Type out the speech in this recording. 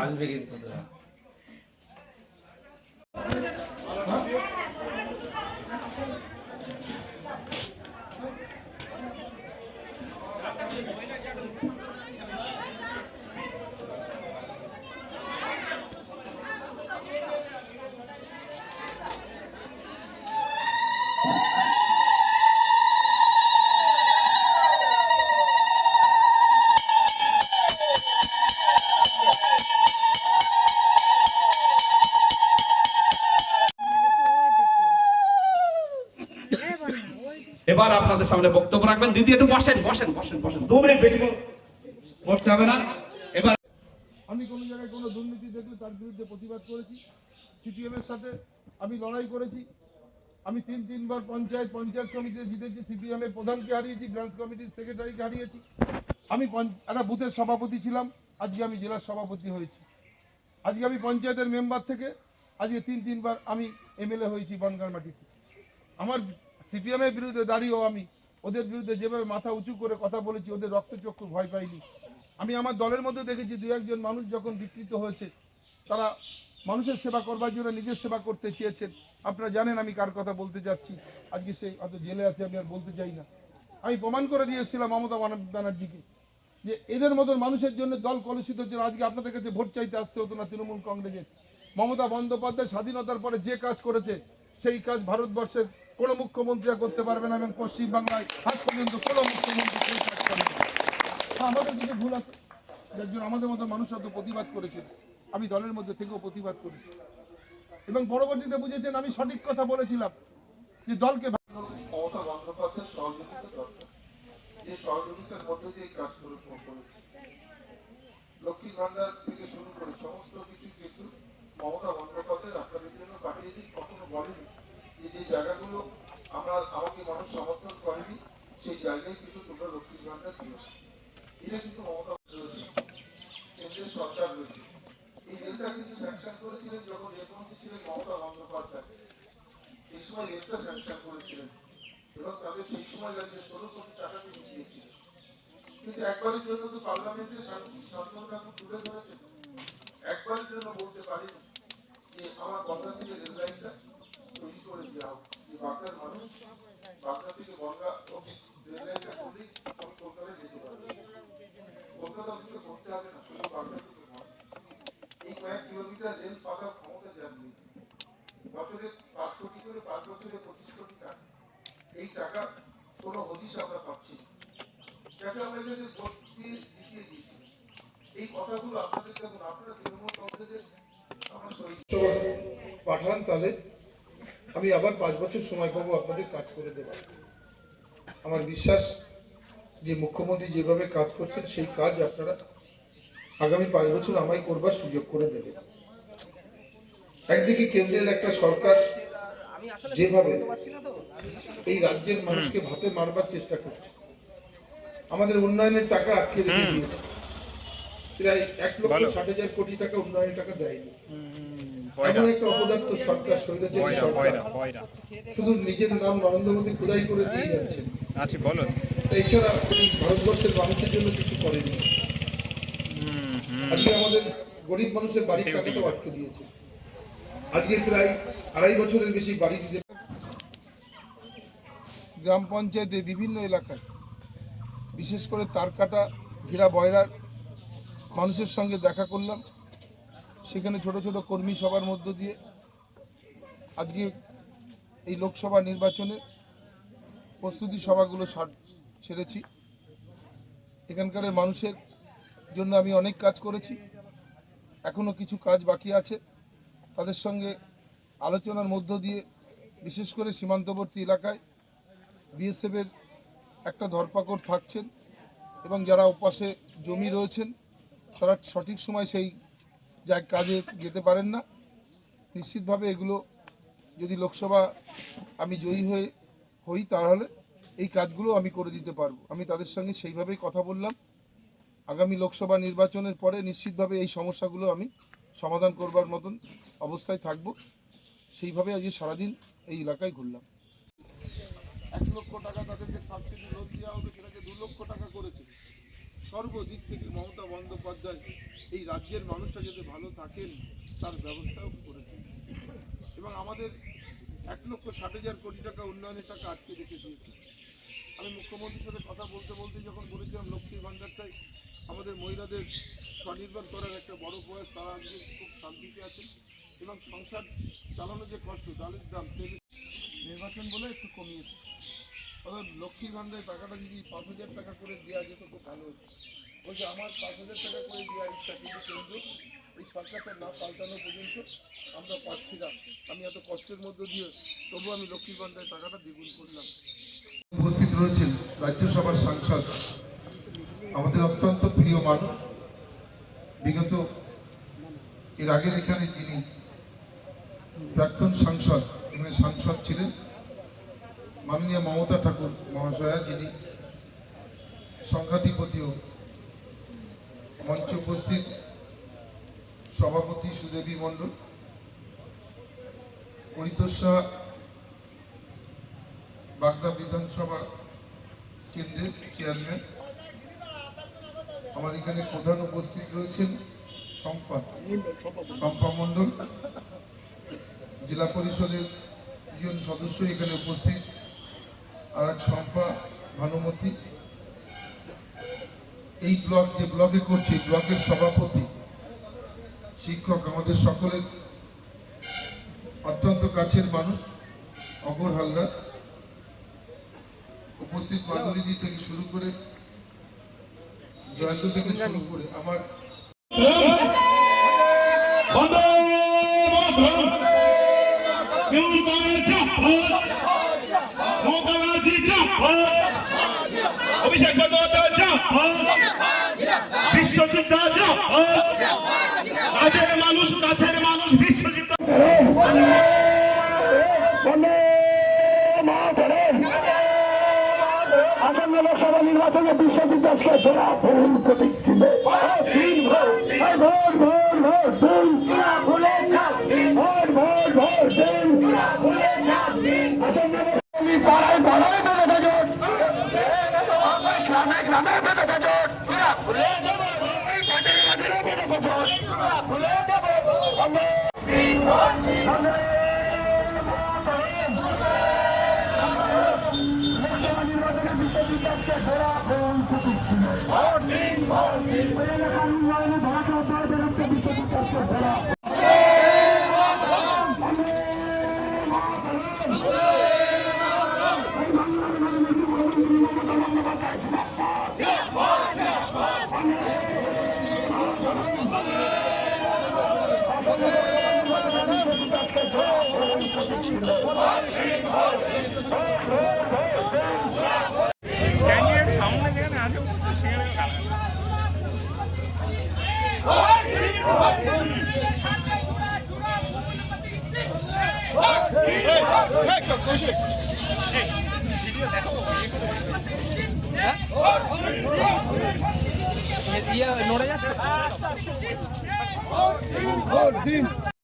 আসবে কিন্তু এবার আপনাদের সামনে বক্তব্য রাখবেন। দিদি একটু বসেন বসেন বসেন বসেন, 2 মিনিট বেশি বসতে হবে না। এবার আমি কোনো জায়গায় কোনো দুর্নীতি দেখলে তার বিরুদ্ধে প্রতিবাদ করেছি। সিপিএমের সাথে আমি লড়াই করেছি। আমি তিনবার পঞ্চায়েত সমিতিতে জিতেছি। সিপিএমের প্রধানকে হারিয়েছি, ব্রাঞ্চ কমিটির সেক্রেটারিকে হারিয়েছি। আমি একটা বুথের সভাপতি ছিলাম, আজকে আমি জেলার সভাপতি হয়েছি। আজকে আমি পঞ্চায়েতের মেম্বার থেকে আজকে তিনবার আমি এমএলএ হয়েছি বনগাঁমাটিতে। আমার সিপিএমের বিরুদ্ধে দাঁড়িয়েও আমি ওদের বিরুদ্ধে যেভাবে মাথা উঁচু করে কথা বলেছি, ওদের রক্তচক্ষু ভয় পাইনি। আমি আমার দলের মধ্যে দেখেছি 2-1 মানুষ যখন বিকৃত হয়েছে, তারা মানুষের সেবা করবার জন্য নিজের সেবা করতে চেয়েছেন। আপনারা জানেন আমি কার কথা বলতে যাচ্ছি। আজকে সেই হয়তো জেলে আছে, আমি আর বলতে চাই না। আমি প্রমাণ করে দিয়েছিলাম মমতা ব্যানার্জিকে যে এদের মতন মানুষের জন্য দল কলুষিত হচ্ছে। আজকে আপনাদের কাছে ভোট চাইতে আসতে হতো না তৃণমূল কংগ্রেসের। মমতা বন্দ্যোপাধ্যায় স্বাধীনতার পরে যে কাজ করেছে, সেই কাজ ভারতবর্ষের কোনো মুখ্যমন্ত্রী করতে পারবে না, এবং পশ্চিমবাংলায় আজ পর্যন্ত কোনো মুখ্যমন্ত্রী সেই কাজ করে না। আমাদের কিছু ভুল আছে, যার জন্য আমাদের মতো মানুষরা তো প্রতিবাদ করেছে। আমি দলের মধ্যে থেকেও প্রতিবাদ করেছি, এবং পরবর্তীতে বুঝেছেন আমি সঠিক কথা বলেছিলাম যে দলকে মমতা বন্দ্যোপাধ্যায়ের সহযোগিতা দরকার, যে সহযোগিতার মধ্যে দিয়ে কাজ করেছে। লক্ষ্মীর ভান্ডার থেকে শুরু করে সমস্ত কিছু কিন্তু মমতা বন্দ্যোপাধ্যায় আপনাদের জন্য পাঠিয়েছি। কখনো বলেনি যে যে জায়গাগুলো আমাকে মানুষ সমর্থন করেনি, সেই জায়গায় কিন্তু তোমরা লক্ষ্মীর ভান্ডার দিয়েছো। এটা কিন্তু মমতা রয়েছে, কেন্দ্রের সরকার রয়েছে। এই রেলটা কিন্তু স্যাংশন করেছিলেন যখন রেলমন্ত্রী ছিলেন মমতা বন্দ্যোপাধ্যায়। সেই সময় রেলটা স্যাংশন করেছিলেন, এবং তাদের সেই সময় লাগে 16 কোটি টাকা তিনি দিয়েছিলেন। কিন্তু একবারের জন্য তো পার্লামেন্টে শান্তনু ঠাকুর তুলে ধরেছেন, একবারের জন্য বলতে পারেনি যে আমার বাংলা থেকে রেল লাইনটা তৈরি করে দেওয়া হোক। যে বাংলার মানুষ বাংলা থেকে বনগা রেল লাইনটা করলেই আমি কলকাতায় যেতে পারবো। কলকাতা থেকে করতে হবে না, শুধু বাংলা থেকে এই কয়েক কিলোমিটার রেল পাতার ক্ষমতা জানবে। বছরে 5 কোটি করে, 5 বছরে 25 কোটি টাকা। এই টাকা কোনো হদিশ আমরা পাচ্ছি না। যাকে আমরা এখানে ভোট দিয়ে জিতিয়ে দিয়েছি। এই কথাগুলো আপনাদের যখন আপনারা তৃণমূল কংগ্রেসের আমরা পাঠান, তাহলে আমি আবার 5 বছর সময় পাবো আপনাদের কাজ করে দেওয়ার। আমার বিশ্বাস যে মুখ্যমন্ত্রী যেভাবে কাজ করছেন, সেই কাজ আপনারা আগামী 5 বছর আমায় করবার সুযোগ করে দেবেন। একদিকে কেন্দ্রের একটা সরকার যেভাবে এই রাজ্যের মানুষকে ভাতে মারবার চেষ্টা করছে, আমাদের উন্নয়নের টাকা আটকে রেখে দিয়েছে। প্রায় 1,60,000 কোটি টাকা উন্নয়নের টাকা দেয়নি। এমন একটা অপদার্থ সরকার, স্বৈরাচারী সরকার, শুধু নিজের নাম নরেন্দ্র মোদী খোদাই করে দিয়ে যাচ্ছেন। এছাড়া তিনি ভারতবর্ষের মানুষের জন্য কিছু করেনি। আজকে আমাদের গরিব মানুষের বাড়ির টাকাটাও আটকে দিয়েছে। আজকে প্রায় 2.5 বছরের বেশি বাড়ি দিতে। গ্রাম পঞ্চায়েতে বিভিন্ন এলাকায়, বিশেষ করে তারকাটা ঘিরা বয়রার মানুষের সঙ্গে দেখা করলাম। সেখানে ছোট ছোট কর্মী সভার মধ্য দিয়ে আজকে এই লোকসভা নির্বাচনে প্রস্তুতি সভাগুলো ছেড়েছি। এখানকার মানুষের জন্য আমি অনেক কাজ করেছি, এখনও কিছু কাজ বাকি আছে। তাদের সঙ্গে আলোচনার মধ্য দিয়ে বিশেষ করে সীমান্তবর্তী এলাকায় বিএসএফের একটা ধরপাকড় থাকছেন, এবং যারা ওপাশে জমি রয়েছেন তারা সঠিক সময় সেই কাজে যেতে পারেন না। নিশ্চিতভাবে এগুলো যদি লোকসভা আমি জয়ী হই তাহলে এই কাজগুলো আমি করে দিতে পারবো। আমি তাদের সঙ্গে সেইভাবেই কথা বললাম। আগামী লোকসভা নির্বাচনের পরে নিশ্চিতভাবে এই সমস্যাগুলো আমি সমাধান করবার মতন অবস্থায় থাকব। সেইভাবে আজকে সারাদিন এই এলাকায় ঘুরলাম। 1 লক্ষ টাকা তাদেরকে সাবসিডি লোন দেওয়া হতো, সেটাকে 2 লক্ষ টাকা করেছে। সর্বদিক থেকে মমতা বন্দ্যোপাধ্যায় এই রাজ্যের মানুষরা যাতে ভালো থাকেন তার ব্যবস্থাও করেছেন এবং আমাদের 1,60,000 কোটি টাকা উন্নয়নের টাকা আটকে রেখে দিয়েছে। আমি মুখ্যমন্ত্রীর সাথে কথা বলতে বলতে যখন বলেছিলাম লক্ষ্মীর ভাণ্ডারটাই আমাদের মহিলাদের স্বনির্ভর করার একটা বড় প্রয়াস, তারা আজকে খুব শান্তিতে আছেন এবং সংসার চালানো যে কষ্ট, ডালের দাম, তেল, নির্বাচন বলে একটু কমিয়েছে। অর্থাৎ লক্ষ্মীর ভাণ্ডারের টাকাটা যদি 5,000 টাকা করে দেওয়া যেত খুব ভালো হতো। ওই যে আমার 5,000 টাকা করে দেওয়া ইচ্ছা, কিন্তু কেন্দ্র এই সরকারটা না পাল্টানো পর্যন্ত আমরা পাচ্ছি না। আমি এত কষ্টের মধ্য দিয়ে তবু আমি লক্ষ্মীর ভাণ্ডারের টাকাটা দ্বিগুণ করলাম। উপস্থিত রয়েছেন রাজ্যসভার সাংসদ, আমাদের অত্যন্ত প্রিয় মানুষ। বিগত এর আগের এখানে যিনি প্রাক্তন সাংসদ, এখানে সাংসদ ছিলেন মাননীয় মমতা ঠাকুর মহাশয়া, যিনি সংঘাতিপতিও মঞ্চে উপস্থিত সভাপতি সুদেবী মণ্ডল, পরিতোষা বাগদা বিধানসভা কেন্দ্রের চেয়ারম্যান, আমার এখানে প্রধান উপস্থিত রয়েছেন শম্পা মণ্ডল, জেলা পরিষদের দুজন সদস্য এখানে উপস্থিত, আর এক শম্পা ভানুমতি, এই ব্লক যে ব্লকে করছে ব্লকের সভাপতি, শিক্ষক, আমাদের সকলের অত্যন্ত কাছের মানুষ অগর হালদার, উপস্থিত মাধুরীদি থেকে শুরু করে জয়ন্ত থেকে শুরু করে আমার অভিষেক বিশ্বজিৎ কাছের মানুষ বিশ্বজিৎ আসন্ন লোকসভা নির্বাচনে বিশ্বজিৎ দাসকে জোড়া ভুল প্রতীক ছিল। পাড়ায় পাড়ায় বেঁধে জোট, গ্রামে গ্রামে বেঁধে জোট, সামনে যেখানে আছে সেখানে নড়ে যাচ্ছে